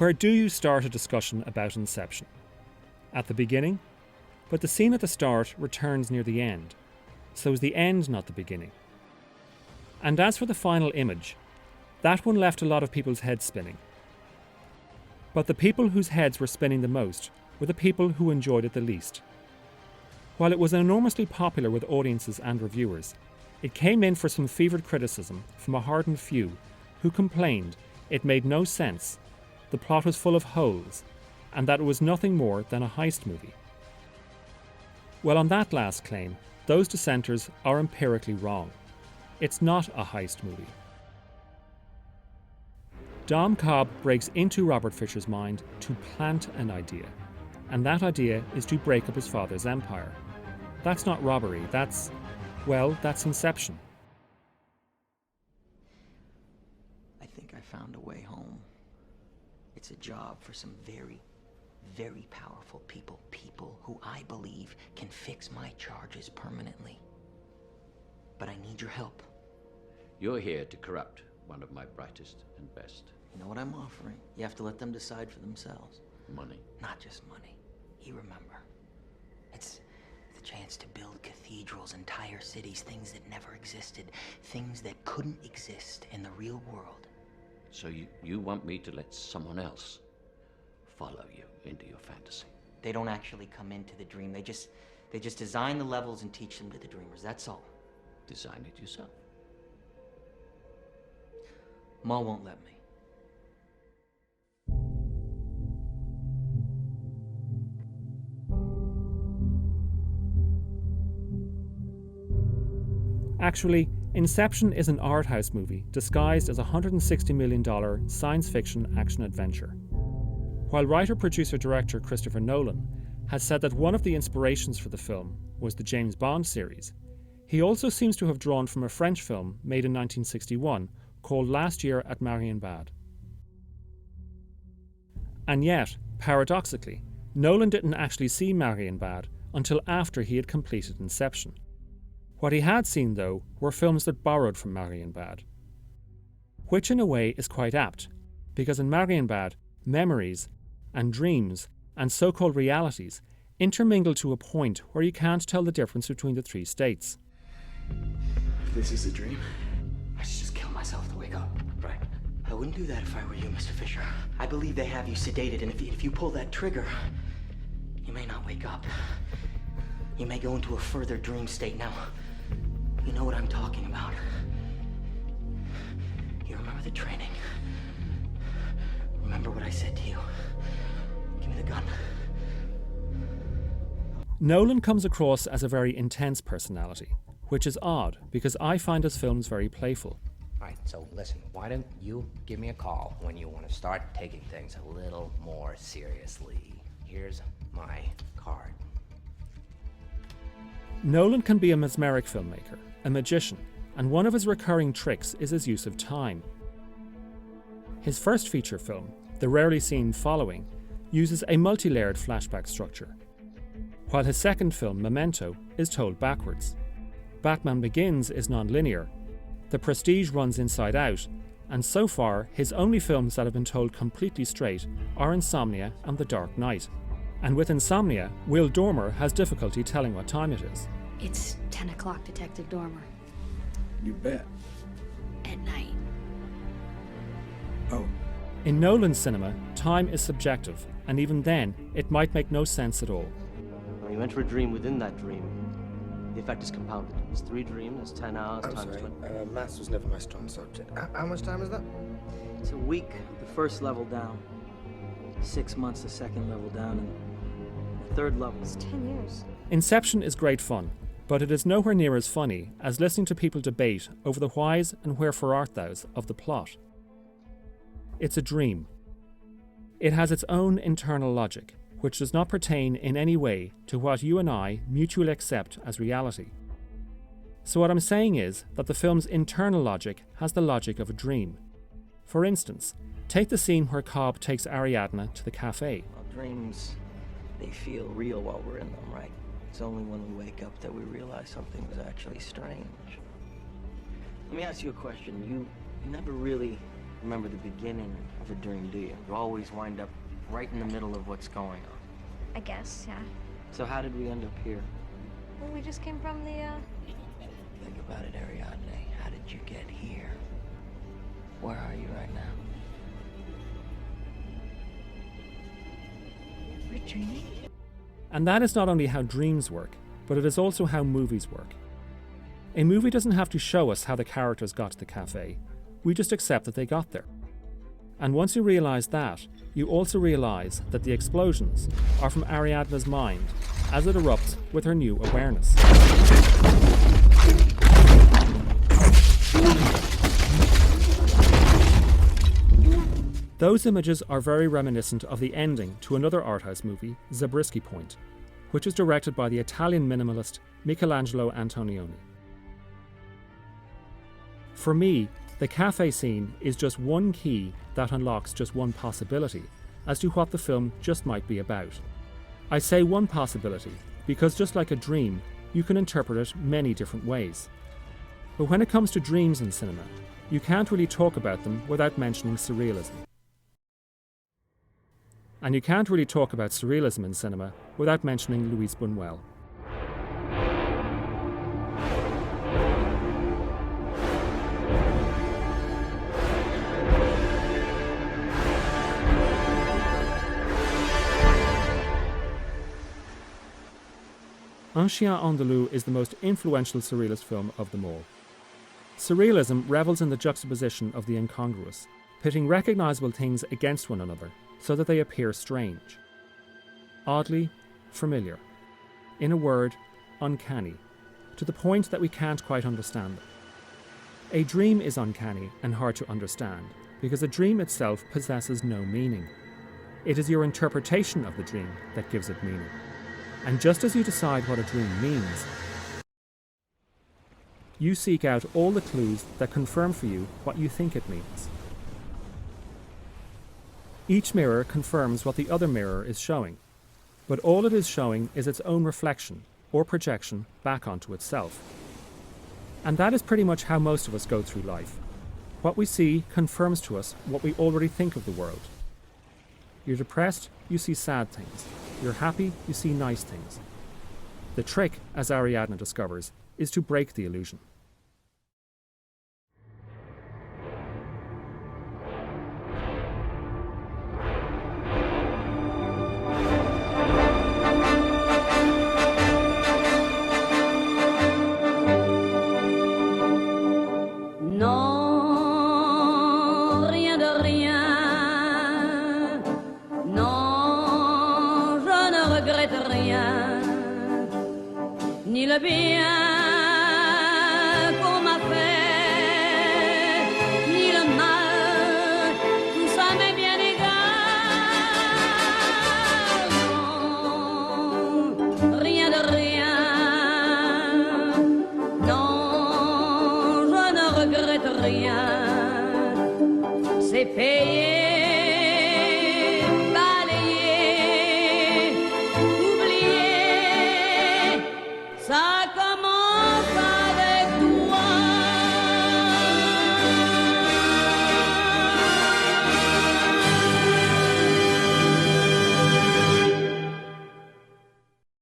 Where do you start a discussion about Inception? At the beginning? But the scene at the start returns near the end, so is the end not the beginning? And as for the final image, that one left a lot of people's heads spinning. But the people whose heads were spinning the most were the people who enjoyed it the least. While it was enormously popular with audiences and reviewers, it came in for some fevered criticism from a hardened few who complained it made no sense, the plot was full of holes, and that it was nothing more than a heist movie. Well, on that last claim, those dissenters are empirically wrong. It's not a heist movie. Dom Cobb breaks into Robert Fisher's mind to plant an idea, and that idea is to break up his father's empire. That's not robbery, that's Inception. I think I found a way home. It's a job for some very, very powerful people. People who I believe can fix my charges permanently. But I need your help. You're here to corrupt one of my brightest and best. You know what I'm offering? You have to let them decide for themselves. Money. Not just money. You remember. It's the chance to build cathedrals, entire cities, things that never existed, things that couldn't exist in the real world. So you want me to let someone else follow you into your fantasy? They don't actually come into the dream. They just design the levels and teach them to the dreamers. That's all. Design it yourself. Ma won't let me. Actually, Inception is an art house movie disguised as a $160 million science fiction action adventure. While writer-producer-director Christopher Nolan has said that one of the inspirations for the film was the James Bond series, he also seems to have drawn from a French film made in 1961 called Last Year at Marienbad. And yet, paradoxically, Nolan didn't actually see Marienbad until after he had completed Inception. What he had seen, though, were films that borrowed from Marienbad. Which in a way is quite apt, because in Marienbad, memories and dreams and so-called realities intermingle to a point where you can't tell the difference between the three states. If this is a dream, I should just kill myself to wake up. Right. I wouldn't do that if I were you, Mr. Fisher. I believe they have you sedated, and if you pull that trigger, you may not wake up. You may go into a further dream state. Now, you know what I'm talking about. You remember the training. Remember what I said to you. Give me the gun. Nolan comes across as a very intense personality, which is odd because I find his films very playful. All right, so listen, why don't you give me a call when you want to start taking things a little more seriously? Here's my card. Nolan can be a mesmeric filmmaker, a magician, and one of his recurring tricks is his use of time. His first feature film, the rarely seen Following, uses a multi-layered flashback structure, while his second film, Memento, is told backwards. Batman Begins is non-linear, The Prestige runs inside out, and so far his only films that have been told completely straight are Insomnia and The Dark Knight. And with Insomnia, Will Dormer has difficulty telling what time it is. It's 10 o'clock, Detective Dormer. you bet. At night. Oh, In Nolan's cinema, time is subjective, and even then, it might make no sense at all. When you enter a dream within that dream, the effect is compounded. It's 3 dreams, that's 10 hours I'm times sorry, 20. maths was never my strong subject. How much time is that? It's a week, the first level down. 6 months, the second level down, and the third level. It's 10 years. Inception is great fun, but it is nowhere near as funny as listening to people debate over the whys and wherefore art thous of the plot. It's a dream. It has its own internal logic, which does not pertain in any way to what you and I mutually accept as reality. So what I'm saying is that the film's internal logic has the logic of a dream. For instance, take the scene where Cobb takes Ariadne to the cafe. Well, dreams, they feel real while we're in them, right? It's only when we wake up that we realize something was actually strange. Let me ask you a question. You never really remember the beginning of a dream, do you? You always wind up right in the middle of what's going on. I guess, yeah. So how did we end up here? Well, we just came from the, Think about it, Ariadne. How did you get here? Where are you right now? we're dreaming. And that is not only how dreams work, but it is also how movies work. A movie doesn't have to show us how the characters got to the cafe. We just accept that they got there. And once you realise that, you also realise that the explosions are from Ariadne's mind as it erupts with her new awareness. Those images are very reminiscent of the ending to another arthouse movie, Zabriskie Point, which is directed by the Italian minimalist Michelangelo Antonioni. For me, the cafe scene is just one key that unlocks just one possibility as to what the film just might be about. I say one possibility because just like a dream, you can interpret it many different ways. But when it comes to dreams in cinema, you can't really talk about them without mentioning surrealism. And you can't really talk about surrealism in cinema without mentioning Luis Buñuel. Un Chien Andalou is the most influential surrealist film of them all. Surrealism revels in the juxtaposition of the incongruous, pitting recognisable things against one another so that they appear strange. Oddly familiar. In a word, uncanny, to the point that we can't quite understand them. A dream is uncanny and hard to understand because a dream itself possesses no meaning. It is your interpretation of the dream that gives it meaning. And just as you decide what a dream means, you seek out all the clues that confirm for you what you think it means. Each mirror confirms what the other mirror is showing, but all it is showing is its own reflection or projection back onto itself. And that is pretty much how most of us go through life. What we see confirms to us what we already think of the world. You're depressed, you see sad things. You're happy, you see nice things. The trick, as Ariadne discovers, is to break the illusion. Non, rien de rien. Non, je ne regrette rien. Ni le bien qu'on m'a fait, ni le mal, tout ça m'est bien égal. Non, rien de rien. Non, je ne regrette rien. C'est payé.